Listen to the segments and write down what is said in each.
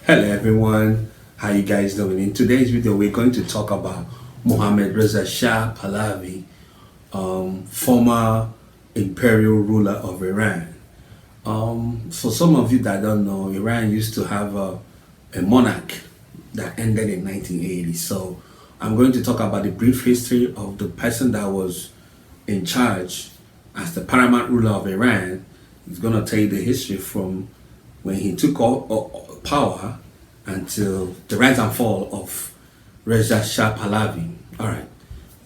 Hello everyone, how you guys doing? In today's video we're going to talk about Mohammed Reza Shah Pahlavi, former imperial ruler of Iran. For some of you that don't know, Iran used to have a monarch that ended in 1980. So I'm going to talk about the brief history of the person that was in charge as the paramount ruler of Iran. He's going to tell you the history from when he took power until the rise and fall of Reza Shah Pahlavi. All right,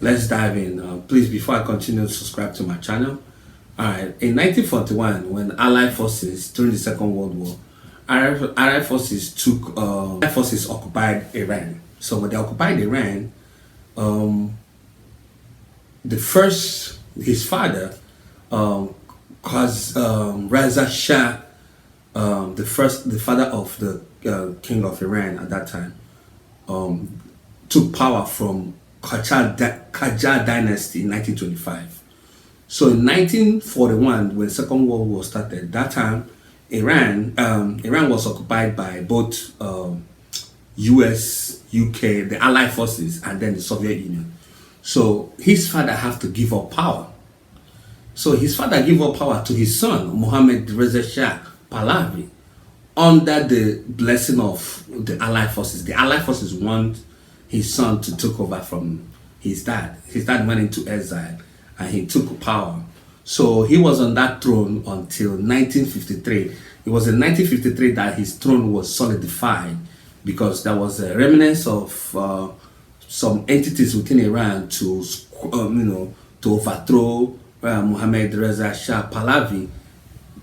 let's dive in. Please, before I continue, subscribe to my channel. All right, in 1941, when Allied forces during the Second World War, Allied forces occupied Iran. So when they occupied Iran, his father, Reza Shah, the father of the king of Iran at that time, took power from Qajar dynasty in 1925. So in 1941, when Second World War started, that time Iran was occupied by both US, UK, the Allied forces, and then the Soviet Union. So his father had to give up power. So his father gave up power to his son, Mohammed Reza Shah Pahlavi, under the blessing of the Allied forces. The Allied forces want his son to take over from his dad. His dad went into exile and he took power. So he was on that throne until 1953. It was in 1953 that his throne was solidified, because there was a remnants of some entities within Iran to overthrow Mohammed Reza Shah Pahlavi.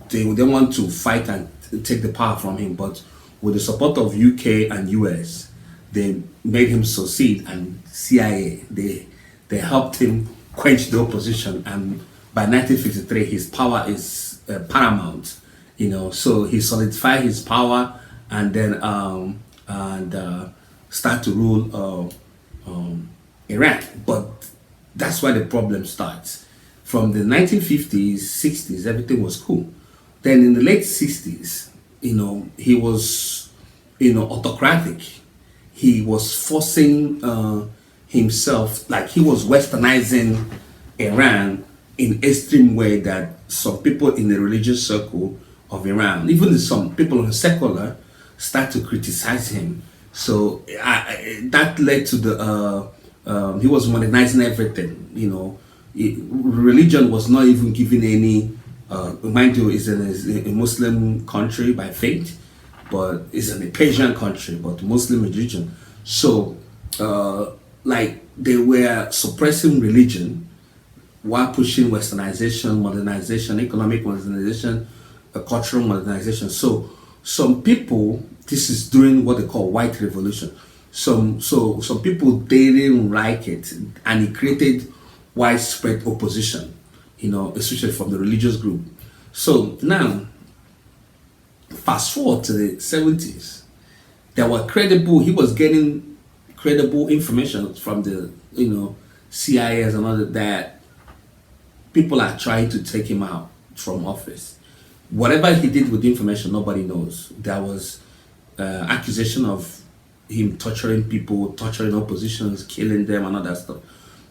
They want to fight and take the power from him, but with the support of UK and US, they made him succeed, and CIA, they helped him quench the opposition, and by 1953 his power is paramount, so he solidified his power and then start to rule Iran. But that's where the problem starts. From the 1950s, 60s, everything was cool. Then in the late 60s, he was, autocratic. He was forcing himself, like he was westernizing Iran in extreme way that some people in the religious circle of Iran, even some people in the secular, start to criticize him. So that led to he was modernizing everything, religion was not even given any, mind you, it's a Muslim country by faith, but it's a Persian country, but Muslim religion. So, like they were suppressing religion while pushing westernization, modernization, economic modernization, cultural modernization. So, some people, this is during what they call white revolution. Some people, they didn't like it, and it created widespread opposition, especially from the religious group. So now, fast forward to the 70s, he was getting credible information from the, CIA and other, that people are trying to take him out from office. Whatever he did with the information, nobody knows. There was accusation of him torturing people, torturing oppositions, killing them, and all that stuff.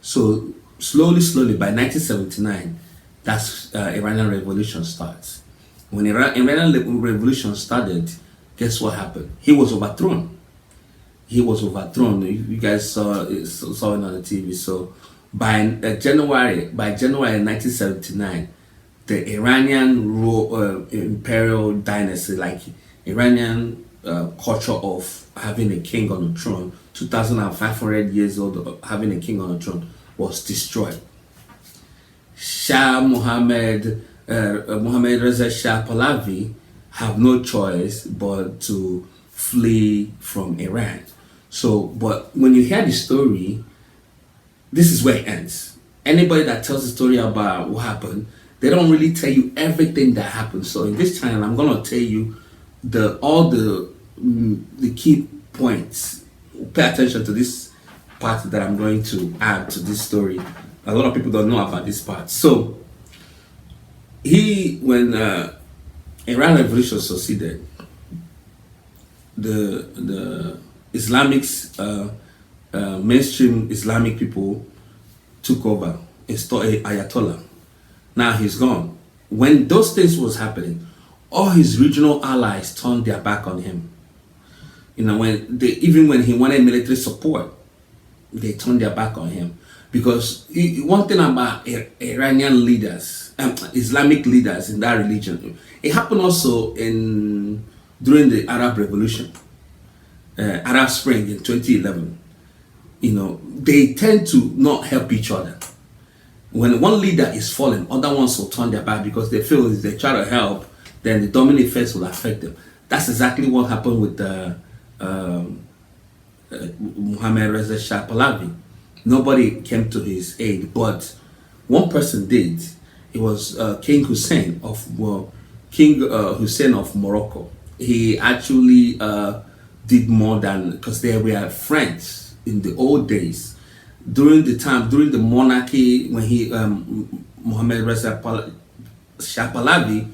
So slowly, by 1979, that's Iranian Revolution starts. When Iranian Revolution started, guess what happened? He was overthrown. You guys saw it on the TV. So by January 1979, the Iranian imperial dynasty, like Iranian culture of having a king on the throne, 2,500 years old of having a king on the throne, was destroyed. Shah Mohammed Reza Shah Pahlavi have no choice but to flee from Iran. So, but when you hear the story, this is where it ends. Anybody that tells the story about what happened, they don't really tell you everything that happened. So in this channel, I'm gonna tell you all the key points. Pay attention to this part that I'm going to add to this story. A lot of people don't know about this part. So when Iran Revolution succeeded, the Islamics, mainstream Islamic people took over, installed a Ayatollah. Now he's gone. When those things was happening, all his regional allies turned their back on him. You know, even when he wanted military support, they turned their back on him. Because one thing about Iranian leaders, Islamic leaders in that religion, it happened also during the Arab Revolution, Arab Spring in 2011. You know, they tend to not help each other. When one leader is falling, other ones will turn their back because they feel if they try to help, then the domino effects will affect them. That's exactly what happened with Mohammed Reza Shah Pahlavi. Nobody came to his aid, but one person did. It was King Hussein of Morocco. He actually did more than, because they were friends in the old days. During the monarchy, when Mohammed Reza Shah Pahlavi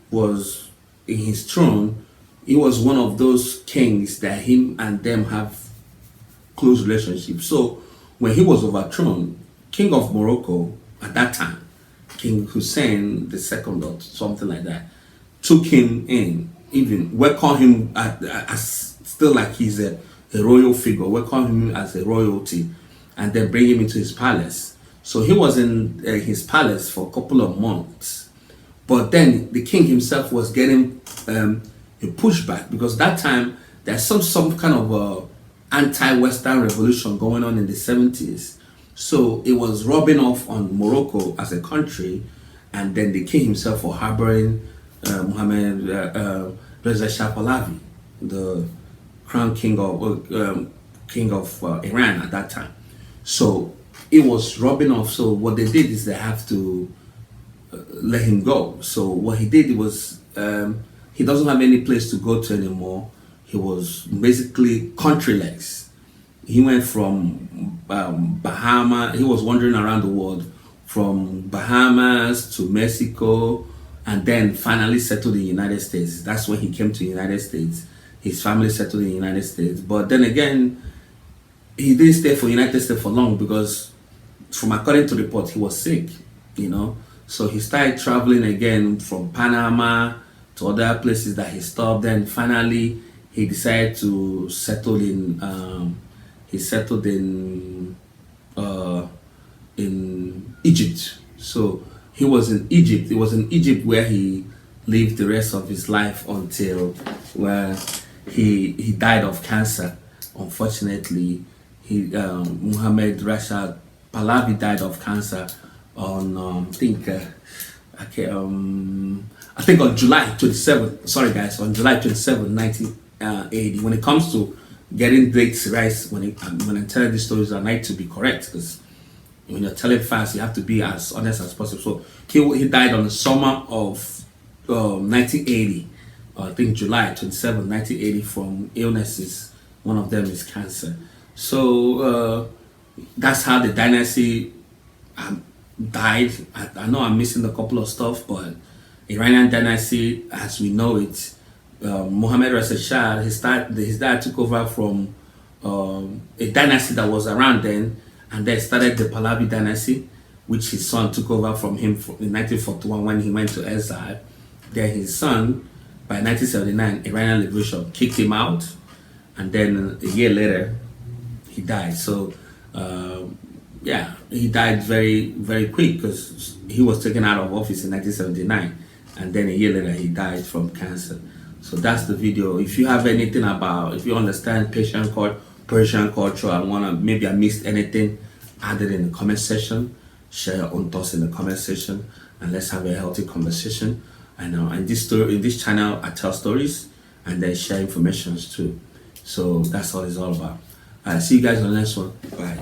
was in his throne, he was one of those kings that him and them have close relationships. So when he was overthrown, King of Morocco at that time, King Hussein II or something like that, took him in, even welcomed him as still like he's a royal figure, welcomed him as a royalty, and then bring him into his palace. So he was in his palace for a couple of months. But then the king himself was getting a pushback, because that time there's some kind of anti-Western revolution going on in the 70s. So it was rubbing off on Morocco as a country, and then the king himself for harboring Mohammed Reza Shah Pahlavi, the crown king of Iran at that time. So it was rubbing off. So what they did is they have to let him go. So what he did was he doesn't have any place to go to anymore. He was basically countryless. He went from Bahamas. He was wandering around the world, from Bahamas to Mexico, and then finally settled in the United States. That's when he came to the United States. His family settled in the United States. But then again, he didn't stay for United States for long, because from according to report, he was sick, you know. So he started traveling again from Panama to other places that he stopped. Then finally, he decided to settle in. He settled in Egypt. So he was in Egypt. It was in Egypt where he lived the rest of his life until where he died of cancer. Unfortunately, Mohammed Reza Pahlavi died of cancer on I think on July 27th. Sorry guys, on July 27th, 1980. When it comes to getting dates right, when I tell these stories, I like to be correct, because when you're telling facts, you have to be as honest as possible. So he died on the summer of 1980. I think July 27, 1980, from illnesses. One of them is cancer. So that's how the dynasty died. I know I'm missing a couple of stuff, but Iranian dynasty, as we know it, Mohammed Reza Shah, his dad took over from a dynasty that was around then, and then started the Pahlavi dynasty, which his son took over from him in 1941 when he went to exile. Then his son, by 1979, Iranian Revolution kicked him out, and then a year later, he died. So, yeah, he died very, very quick, because he was taken out of office in 1979, and then a year later, he died from cancer. So that's the video. If you have anything if you understand Persian culture, maybe I missed anything, add it in the comment section. Share your own thoughts in the comment section, and let's have a healthy conversation. And in this channel, I tell stories and then share information too. So that's all it's all about. See you guys on the next one. Bye.